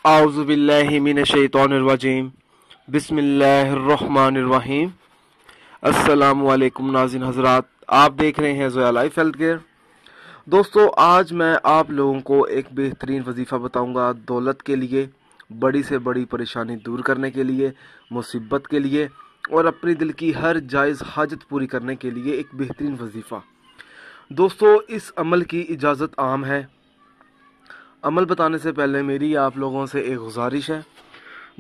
आउज़ुबिल्लाहि मिनश्शैतानिर्रजीम बिस्मिल्लाहिर्रहमानिर्रहीम। अस्सलामु अलैकुम नाज़रीन हज़रात, आप देख रहे हैं ज़ोया लाइफ हेल्थ केयर। दोस्तों, आज मैं आप लोगों को एक बेहतरीन वजीफ़ा बताऊंगा दौलत के लिए, बड़ी से बड़ी परेशानी दूर करने के लिए, मुसीबत के लिए और अपनी दिल की हर जायज़ हाजत पूरी करने के लिए एक बेहतरीन वजीफ़ा। दोस्तों, इस अमल की इजाज़त आम है। अमल बताने से पहले मेरी आप लोगों से एक गुजारिश है।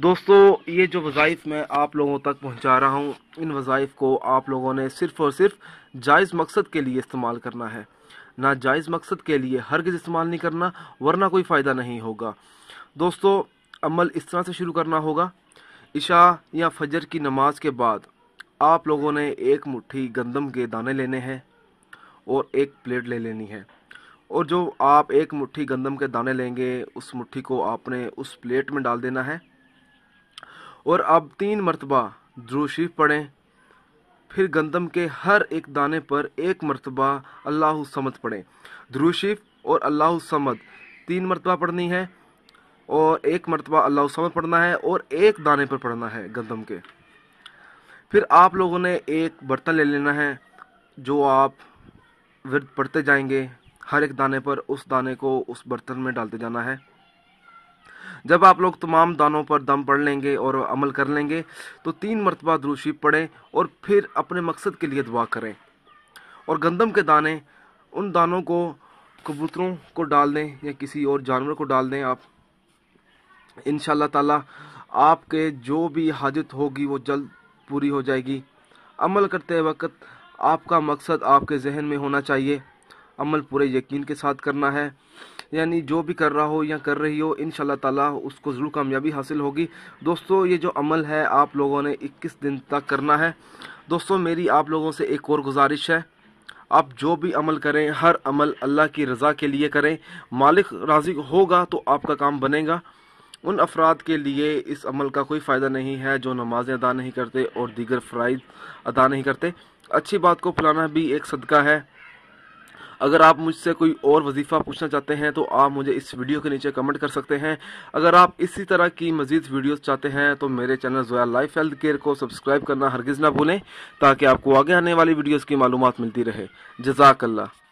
दोस्तों, ये जो वज़ाइफ मैं आप लोगों तक पहुंचा रहा हूं, इन वज़ाइफ को आप लोगों ने सिर्फ़ और सिर्फ जायज़ मकसद के लिए इस्तेमाल करना है। ना जायज़ मकसद के लिए हरगिज़ इस्तेमाल नहीं करना, वरना कोई फ़ायदा नहीं होगा। दोस्तों, अमल इस तरह से शुरू करना होगा। इशा या फजर की नमाज के बाद आप लोगों ने एक मुट्ठी गंदम के दाने लेने हैं और एक प्लेट ले लेनी है। और जो आप एक मुट्ठी गंदम के दाने लेंगे, उस मुट्ठी को आपने उस प्लेट में डाल देना है और अब 3 मरतबा दुरूद शरीफ पढ़ें। फिर गंदम के हर एक दाने पर एक मरतबा अल्लाहु समद पढ़ें। दुरूद शरीफ और अल्लाहु समद 3 मरतबा पढ़नी है और एक मरतबा अल्लाहु समद पढ़ना है और एक दाने पर पढ़ना है गंदम के। फिर आप लोगों ने एक बर्तन ले लेना है, जो आप विर्द पढ़ते जाएंगे, हर एक दाने पर उस दाने को उस बर्तन में डालते जाना है। जब आप लोग तमाम दानों पर दम पढ़ लेंगे और अमल कर लेंगे तो 3 मरतबा दुरूद शरीफ पढ़ें और फिर अपने मकसद के लिए दुआ करें। और गंदम के दाने, उन दानों को कबूतरों को डाल दें या किसी और जानवर को डाल दें। आप इंशाअल्लाह ताला आपके जो भी हाजत होगी वो जल्द पूरी हो जाएगी। अमल करते वक्त आपका मकसद आपके जहन में होना चाहिए। अमल पूरे यकीन के साथ करना है, यानी जो भी कर रहा हो या कर रही हो, इंशाअल्लाह ताला उसको ज़रूर कामयाबी हासिल होगी। दोस्तों, ये जो अमल है आप लोगों ने 21 दिन तक करना है। दोस्तों, मेरी आप लोगों से एक और गुजारिश है, आप जो भी अमल करें, हर अमल अल्लाह की रज़ा के लिए करें। मालिक राज़ी होगा तो आपका काम बनेगा। उन अफराद के लिए इस अमल का कोई फ़ायदा नहीं है जो नमाज़ें अदा नहीं करते और दीगर फ़राइज़ अदा नहीं करते। अच्छी बात को फैलाना भी एक सदका है। अगर आप मुझसे कोई और वजीफ़ा पूछना चाहते हैं तो आप मुझे इस वीडियो के नीचे कमेंट कर सकते हैं। अगर आप इसी तरह की मज़ीद वीडियोस चाहते हैं तो मेरे channel Zoya life health care को सब्सक्राइब करना हरगिज़ ना भूलें, ताकि आपको आगे आने वाली वीडियोस की मालूमात मिलती रहे। जज़ाकल्लाह।